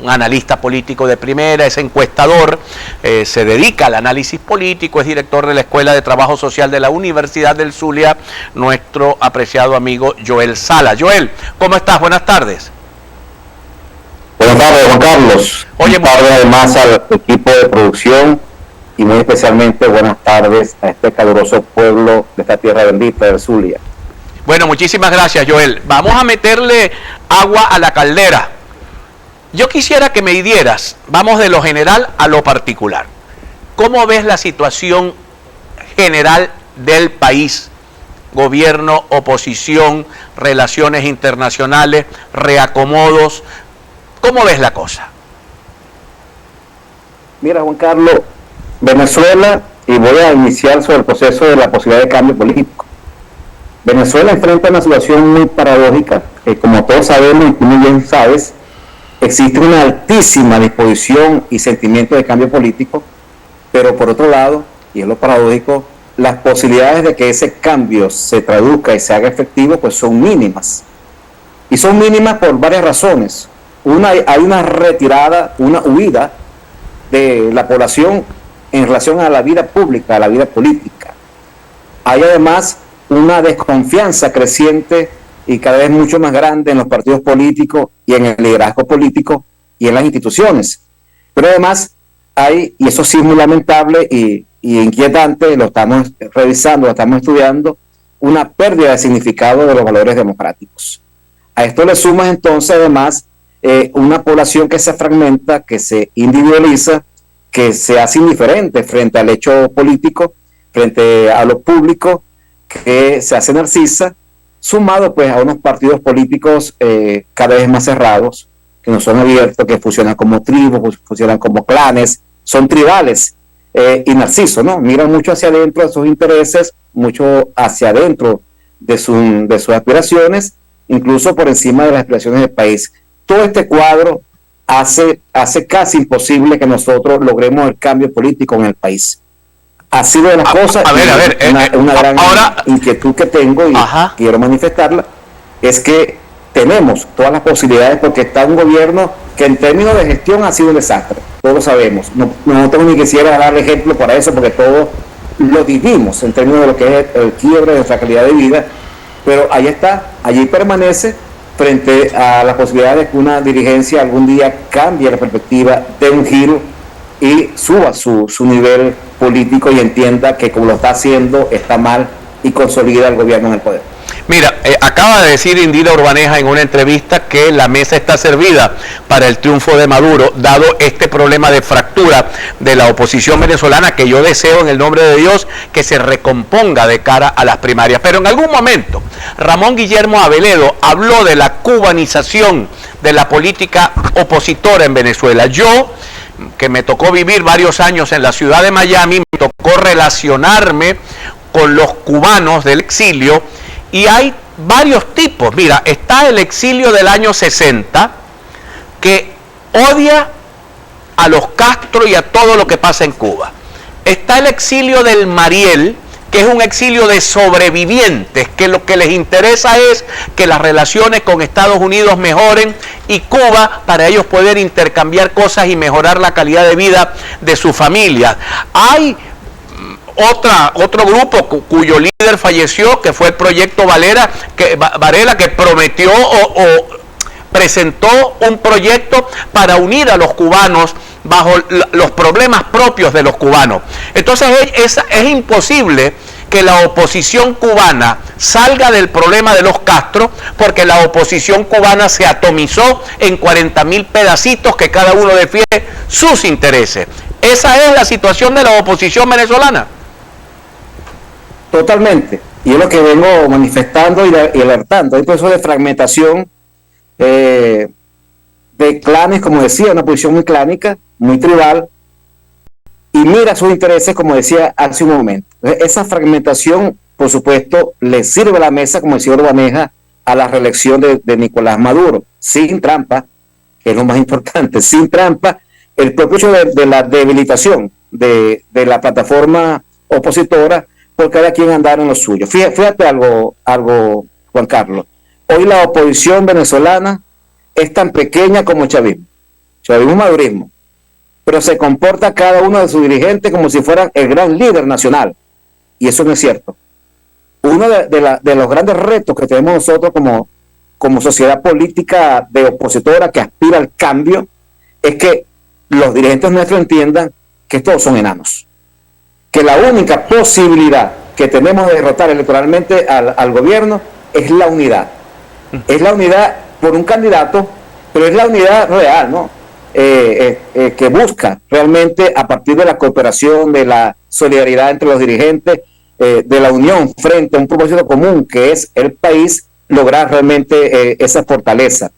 un analista político de primera, es encuestador, se dedica al análisis político, es director de la Escuela de Trabajo Social de la Universidad del Zulia, nuestro apreciado amigo Joel Sala. Joel, ¿cómo estás? Buenas tardes. Buenas tardes, Juan Carlos. Oye, buenas tardes además al equipo de producción y muy especialmente buenas tardes a este caluroso pueblo de esta tierra bendita del Zulia. Bueno, muchísimas gracias, Joel. Vamos a meterle agua a la caldera. Yo quisiera que me dieras, vamos de lo general a lo particular. ¿Cómo ves la situación general del país? Gobierno, oposición, relaciones internacionales, reacomodos. ¿Cómo ves la cosa? Mira, Juan Carlos, Venezuela, y voy a iniciar sobre el proceso de la posibilidad de cambio político. Venezuela enfrenta una situación muy paradójica, que como todos sabemos y tú muy bien sabes, existe una altísima disposición y sentimiento de cambio político, pero por otro lado, y es lo paradójico, las posibilidades de que ese cambio se traduzca y se haga efectivo pues son mínimas. Y son mínimas por varias razones. Hay una retirada, una huida de la población en relación a la vida pública, a la vida política. Hay además una desconfianza creciente y cada vez mucho más grande en los partidos políticos y en el liderazgo político y en las instituciones. Pero además hay, y eso sí es muy lamentable y inquietante, lo estamos revisando, lo estamos estudiando, una pérdida de significado de los valores democráticos. A esto le sumas entonces además una población que se fragmenta, que se individualiza, que se hace indiferente frente al hecho político, frente a lo público, que se hace narcisa, sumado pues a unos partidos políticos cada vez más cerrados, que no son abiertos, que funcionan como tribus, funcionan como clanes, son tribales y narcisos, ¿no? Miran mucho hacia adentro de sus intereses, mucho hacia adentro de sus aspiraciones, incluso por encima de las aspiraciones del país. Todo este cuadro hace casi imposible que nosotros logremos el cambio político en el país. Ha sido de las cosas, una gran inquietud que tengo y quiero manifestarla, es que tenemos todas las posibilidades porque está un gobierno que en términos de gestión ha sido un desastre, todos lo sabemos, no tengo ni quisiera dar ejemplo para eso porque todos lo vivimos en términos de lo que es el quiebre de nuestra calidad de vida, pero ahí está, allí permanece frente a la posibilidad de que una dirigencia algún día cambie la perspectiva, dé un giro y suba su nivel político y entienda que como lo está haciendo está mal y consolida el gobierno en el poder. Mira, acaba de decir Indira Urbaneja en una entrevista que la mesa está servida para el triunfo de Maduro, dado este problema de fractura de la oposición venezolana, que yo deseo en el nombre de Dios que se recomponga de cara a las primarias. Pero en algún momento, Ramón Guillermo Aveledo habló de la cubanización de la política opositora en Venezuela. Yo, que me tocó vivir varios años en la ciudad de Miami, me tocó relacionarme con los cubanos del exilio, y hay varios tipos. Mira, está el exilio del año 60, que odia a los Castro y a todo lo que pasa en Cuba. Está el exilio del Mariel, que es un exilio de sobrevivientes, que lo que les interesa es que las relaciones con Estados Unidos mejoren y Cuba, para ellos poder intercambiar cosas y mejorar la calidad de vida de su familia. Hay otro grupo cuyo líder falleció, que fue el proyecto Varela, que prometió o presentó un proyecto para unir a los cubanos bajo los problemas propios de los cubanos. Entonces es imposible que la oposición cubana salga del problema de los Castro, porque la oposición cubana se atomizó en 40.000 pedacitos que cada uno defiende sus intereses. Esa es la situación de la oposición venezolana. Totalmente, y es lo que vengo manifestando y alertando. Hay un proceso de fragmentación de clanes, como decía, una posición muy clánica, muy tribal, y mira sus intereses, como decía hace un momento. Esa fragmentación, por supuesto, le sirve a la mesa, como decía Urbaneja, a la reelección de Nicolás Maduro, sin trampa, que es lo más importante, sin trampa. El propio hecho de la debilitación de la plataforma opositora, por cada quien andar en lo suyo. Fíjate algo, Juan Carlos. Hoy la oposición venezolana es tan pequeña como el chavismo. chavismo madurismo, pero se comporta cada uno de sus dirigentes como si fueran el gran líder nacional, y eso no es cierto. Uno de los grandes retos que tenemos nosotros como sociedad política de opositora que aspira al cambio es que los dirigentes nuestros entiendan que todos son enanos, que la única posibilidad que tenemos de derrotar electoralmente al gobierno es la unidad. Es la unidad por un candidato, pero es la unidad real, ¿no? Que busca realmente a partir de la cooperación, de la solidaridad entre los dirigentes, de la unión frente a un propósito común que es el país, lograr realmente esa fortaleza.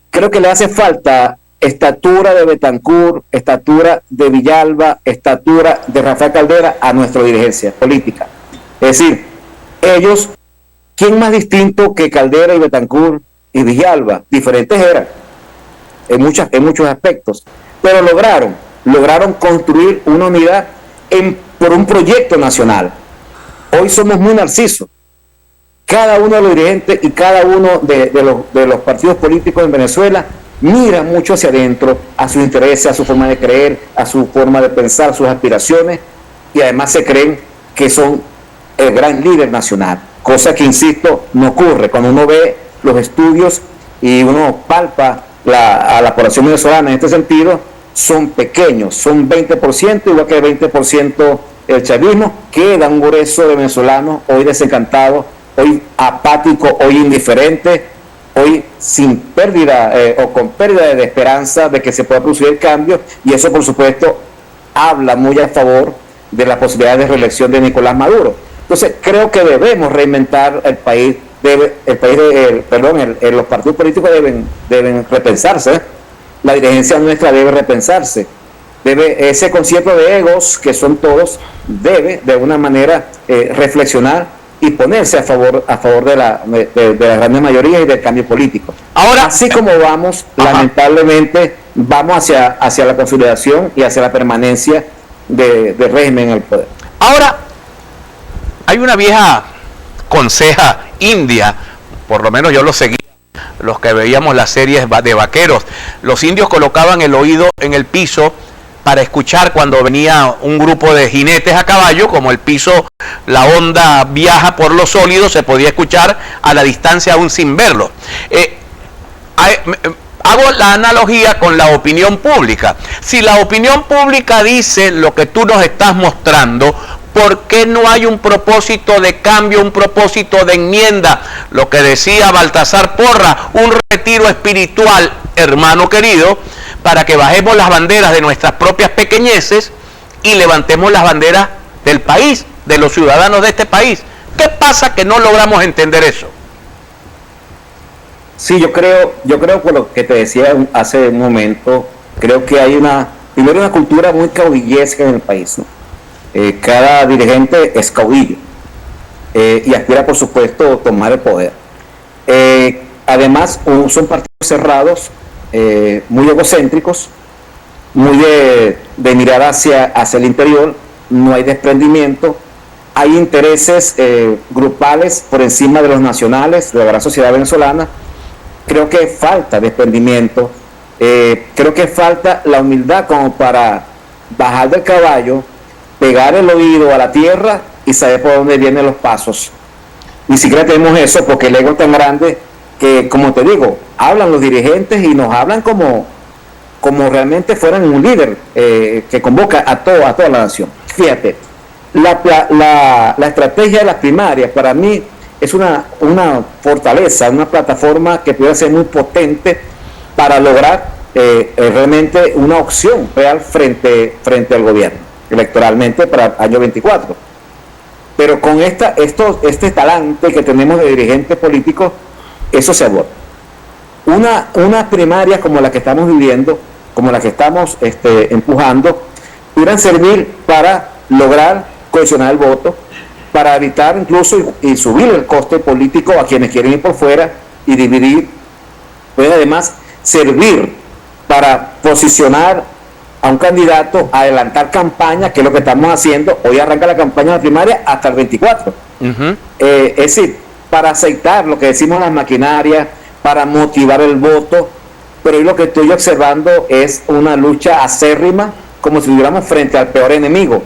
Creo que le hace falta estatura de Betancur, estatura de Villalba, estatura de Rafael Caldera a nuestra dirigencia política. Es decir, ellos, ¿quién más distinto que Caldera y Betancur y Villalba? Diferentes eran en muchos aspectos, pero lograron construir una unidad por un proyecto nacional. Hoy somos muy narcisos. Cada uno de los dirigentes y cada uno de los partidos políticos en Venezuela mira mucho hacia adentro, a sus intereses, a su forma de creer, a su forma de pensar, a sus aspiraciones, y además se creen que son el gran líder nacional, cosa que, insisto, no ocurre. Cuando uno ve los estudios y uno palpa a la población venezolana en este sentido, son pequeños, son 20%, igual que el 20% el chavismo. Queda un grueso de venezolanos hoy desencantados, hoy apáticos, hoy indiferentes, hoy sin pérdida o con pérdida de esperanza de que se pueda producir el cambio, y eso por supuesto habla muy a favor de la posibilidad de reelección de Nicolás Maduro. Entonces creo que debemos reinventar el país, los partidos políticos deben repensarse, la dirigencia nuestra debe repensarse, ese concierto de egos que son todos debe de alguna manera reflexionar y ponerse a favor de las grandes mayorías y del cambio político. Ahora, así como vamos, lamentablemente, vamos hacia la consolidación y hacia la permanencia del régimen en el poder. Ahora, hay una vieja conseja india, por lo menos yo lo seguía, los que veíamos las series de vaqueros. Los indios colocaban el oído en el piso para escuchar cuando venía un grupo de jinetes a caballo. Como el piso, la onda viaja por los sólidos, se podía escuchar a la distancia aún sin verlo. Hago la analogía con la opinión pública. Si la opinión pública dice lo que tú nos estás mostrando, ¿por qué no hay un propósito de cambio, un propósito de enmienda? Lo que decía Baltasar Porra, un retiro espiritual, hermano querido, para que bajemos las banderas de nuestras propias pequeñeces y levantemos las banderas del país, de los ciudadanos de este país. ¿Qué pasa que no logramos entender eso? Sí, yo creo por lo que te decía hace un momento, creo que hay primero una cultura muy caudillesca en el país, ¿no? Cada dirigente es caudillo y aspira, por supuesto, a tomar el poder. Además, son partidos cerrados, muy egocéntricos, muy de mirar hacia el interior, no hay desprendimiento, hay intereses grupales por encima de los nacionales, de la gran sociedad venezolana. Creo que falta desprendimiento, creo que falta la humildad como para bajar del caballo, pegar el oído a la tierra y saber por dónde vienen los pasos. Ni siquiera tenemos eso, porque el ego es tan grande que, como te digo, hablan los dirigentes y nos hablan como realmente fueran un líder que convoca a toda la nación. Fíjate, la estrategia de las primarias para mí es una fortaleza, una plataforma que puede ser muy potente para lograr realmente una opción real frente al gobierno electoralmente para el año 24. Pero con este talante que tenemos de dirigentes políticos, eso se aborda. Unas primarias como la que estamos viviendo, como la que estamos empujando, pudieran servir para lograr cohesionar el voto, para evitar incluso y subir el coste político a quienes quieren ir por fuera y dividir. Puede además servir para posicionar a un candidato, adelantar campaña, que es lo que estamos haciendo. Hoy arranca la campaña de la primaria hasta el 24. Es decir, para aceitar lo que decimos las maquinarias, para motivar el voto, pero hoy lo que estoy observando es una lucha acérrima, como si estuviéramos frente al peor enemigo.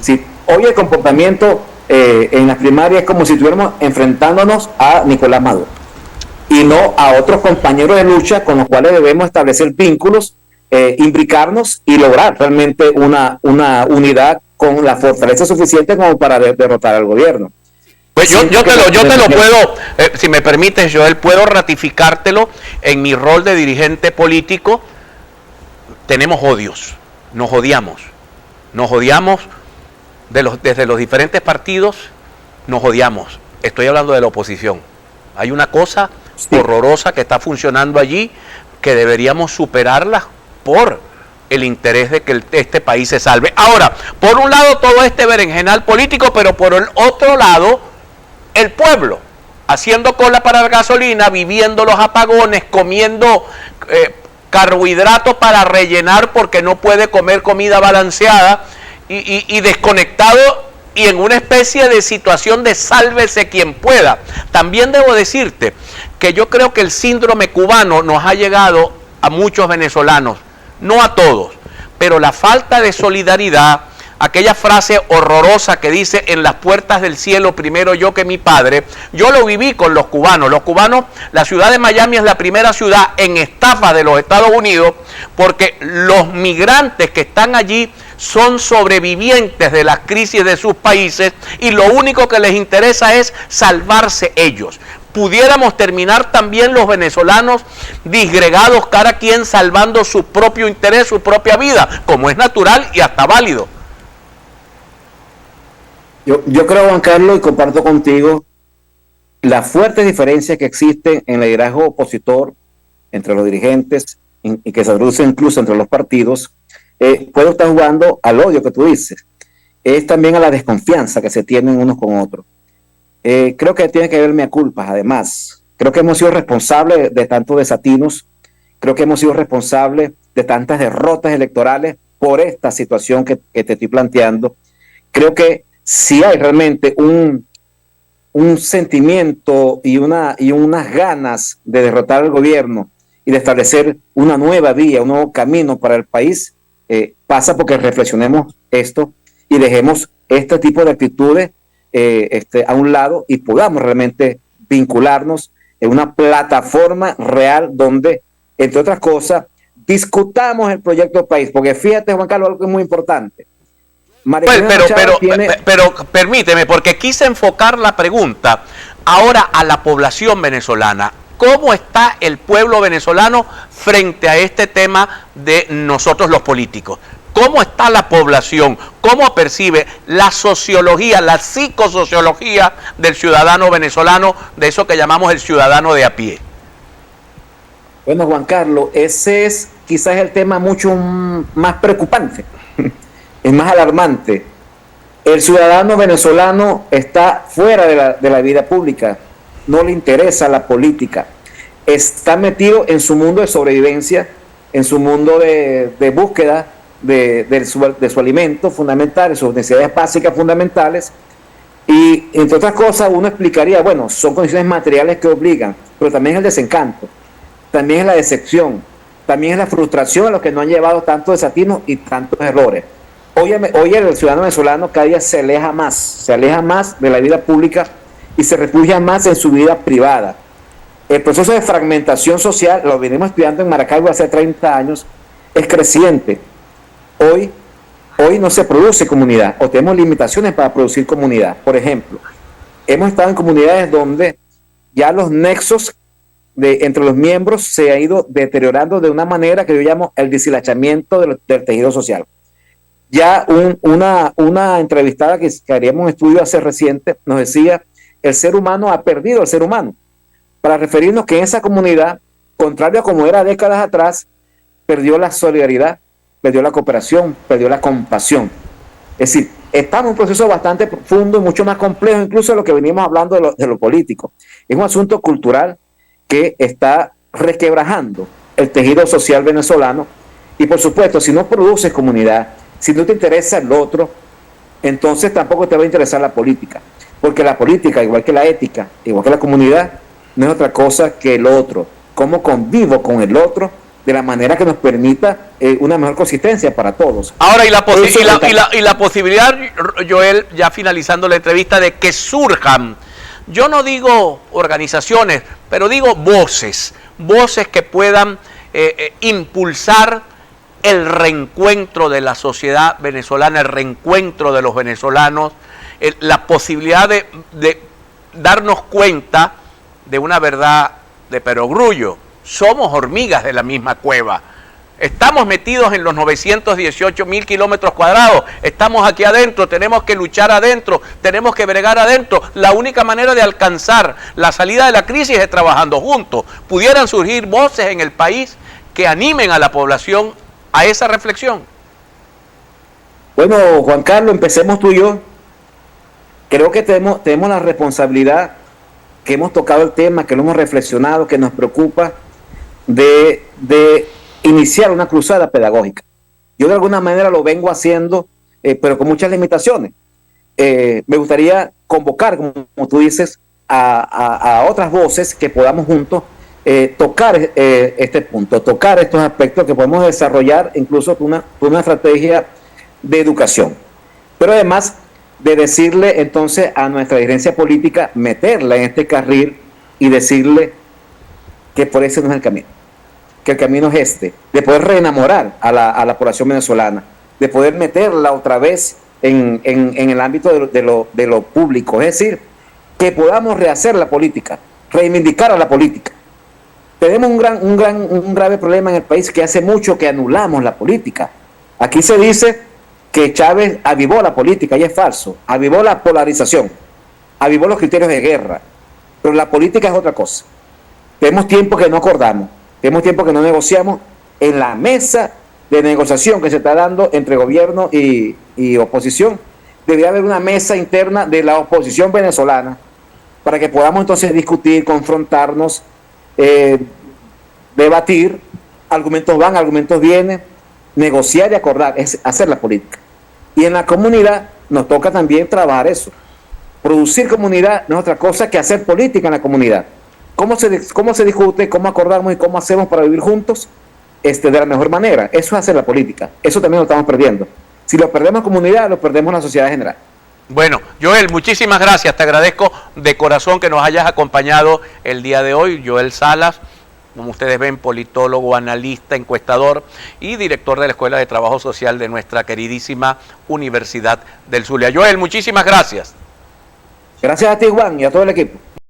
Si hoy el comportamiento en las primarias es como si estuviéramos enfrentándonos a Nicolás Maduro y no a otros compañeros de lucha con los cuales debemos establecer vínculos, imbricarnos y lograr realmente una unidad con la fortaleza suficiente como para derrotar al gobierno. Pues yo te lo puedo, si me permites, Joel, puedo ratificártelo en mi rol de dirigente político. Tenemos odios, nos odiamos desde los diferentes partidos, nos odiamos. Estoy hablando de la oposición. Hay una cosa horrorosa que está funcionando allí que deberíamos superarla por el interés de que este país se salve. Ahora, por un lado todo este berenjenal político, pero por el otro lado el pueblo haciendo cola para la gasolina, viviendo los apagones, comiendo carbohidratos para rellenar porque no puede comer comida balanceada y desconectado y en una especie de situación de sálvese quien pueda. También debo decirte que yo creo que el síndrome cubano nos ha llegado a muchos venezolanos, no a todos, pero la falta de solidaridad, aquella frase horrorosa que dice en las puertas del cielo primero yo que mi padre, yo lo viví con los cubanos. Los cubanos, la ciudad de Miami es la primera ciudad en estafa de los Estados Unidos porque los migrantes que están allí son sobrevivientes de las crisis de sus países y lo único que les interesa es salvarse ellos. Pudiéramos terminar también los venezolanos disgregados, cada quien salvando su propio interés, su propia vida, como es natural y hasta válido. Yo creo, Juan Carlos, y comparto contigo la fuerte diferencia que existe en el liderazgo opositor entre los dirigentes y que se reduce incluso entre los partidos. Puedo estar jugando al odio que tú dices. Es también a la desconfianza que se tienen unos con otros. Creo que tiene que ver mea culpa, además. Creo que hemos sido responsables de tantos desatinos. Creo que hemos sido responsables de tantas derrotas electorales por esta situación que te estoy planteando. Creo que si hay realmente un sentimiento y unas ganas de derrotar al gobierno y de establecer una nueva vía, un nuevo camino para el país, pasa porque reflexionemos esto y dejemos este tipo de actitudes a un lado y podamos realmente vincularnos en una plataforma real donde, entre otras cosas, discutamos el proyecto del país. Porque fíjate, Juan Carlos, algo que es muy importante. Pero permíteme, porque quise enfocar la pregunta ahora a la población venezolana. ¿Cómo está el pueblo venezolano frente a este tema de nosotros los políticos? ¿Cómo está la población? ¿Cómo percibe la sociología, la psicosociología del ciudadano venezolano, de eso que llamamos el ciudadano de a pie? Bueno, Juan Carlos, ese es quizás el tema mucho más preocupante. Es más alarmante. El ciudadano venezolano está fuera de la vida pública, no le interesa la política, está metido en su mundo de sobrevivencia, en su mundo de búsqueda de su alimento fundamental, de sus necesidades básicas fundamentales, y entre otras cosas uno explicaría, bueno, son condiciones materiales que obligan, pero también es el desencanto, también es la decepción, también es la frustración a los que no han llevado tantos desatinos y tantos errores. Hoy el ciudadano venezolano cada día se aleja más de la vida pública y se refugia más en su vida privada. El proceso de fragmentación social, lo venimos estudiando en Maracaibo hace 30 años, es creciente. Hoy no se produce comunidad o tenemos limitaciones para producir comunidad. Por ejemplo, hemos estado en comunidades donde ya los nexos entre los miembros se ha ido deteriorando de una manera que yo llamo el deshilachamiento del tejido social. Ya una entrevistada que haríamos un estudio hace reciente nos decía, el ser humano ha perdido el ser humano, para referirnos que en esa comunidad, contrario a como era décadas atrás, perdió la solidaridad, perdió la cooperación, perdió la compasión. Es decir, estamos en un proceso bastante profundo y mucho más complejo incluso de lo que venimos hablando de lo político. Es un asunto cultural que está resquebrajando el tejido social venezolano y por supuesto, si no produces comunidad, si no te interesa el otro, entonces tampoco te va a interesar la política. Porque la política, igual que la ética, igual que la comunidad, no es otra cosa que el otro. cómo convivo con el otro de la manera que nos permita una mejor consistencia para todos. Ahora, y la posibilidad, Joel, ya finalizando la entrevista, de que surjan, yo no digo organizaciones, pero digo voces que puedan impulsar el reencuentro de la sociedad venezolana, el reencuentro de los venezolanos, la posibilidad de darnos cuenta de una verdad de perogrullo. Somos hormigas de la misma cueva. Estamos metidos en los 918.000 kilómetros cuadrados. Estamos aquí adentro, tenemos que luchar adentro, tenemos que bregar adentro. La única manera de alcanzar la salida de la crisis es trabajando juntos. Pudieran surgir voces en el país que animen a la población a esa reflexión. Bueno, Juan Carlos, empecemos tú y yo. Creo que tenemos la responsabilidad, que hemos tocado el tema, que lo hemos reflexionado, que nos preocupa, de iniciar una cruzada pedagógica. Yo de alguna manera lo vengo haciendo, pero con muchas limitaciones. Me gustaría convocar, como tú dices, a otras voces que podamos juntos tocar este punto, tocar estos aspectos que podemos desarrollar incluso por una estrategia de educación. Pero además de decirle entonces a nuestra dirigencia política, meterla en este carril y decirle que por ese no es el camino, que el camino es este, de poder reenamorar a la población venezolana, de poder meterla otra vez en el ámbito de lo público, es decir, que podamos rehacer la política, reivindicar a la política. Tenemos un grave problema en el país, que hace mucho que anulamos la política. Aquí se dice que Chávez avivó la política, y es falso, avivó la polarización, avivó los criterios de guerra, pero la política es otra cosa. Tenemos tiempo que no acordamos, tenemos tiempo que no negociamos. En la mesa de negociación que se está dando entre gobierno y oposición, debería haber una mesa interna de la oposición venezolana para que podamos entonces discutir, confrontarnos, debatir, argumentos van, argumentos vienen, negociar y acordar, es hacer la política. Y en la comunidad nos toca también trabajar eso. Producir comunidad no es otra cosa que hacer política en la comunidad. ¿Cómo se discute, cómo acordamos y cómo hacemos para vivir juntos de la mejor manera? Eso es hacer la política. Eso también lo estamos perdiendo. Si lo perdemos en comunidad, lo perdemos en la sociedad general. Bueno, Joel, muchísimas gracias. Te agradezco de corazón que nos hayas acompañado el día de hoy. Joel Salas, como ustedes ven, politólogo, analista, encuestador y director de la Escuela de Trabajo Social de nuestra queridísima Universidad del Zulia. Joel, muchísimas gracias. Gracias a ti, Juan, y a todo el equipo.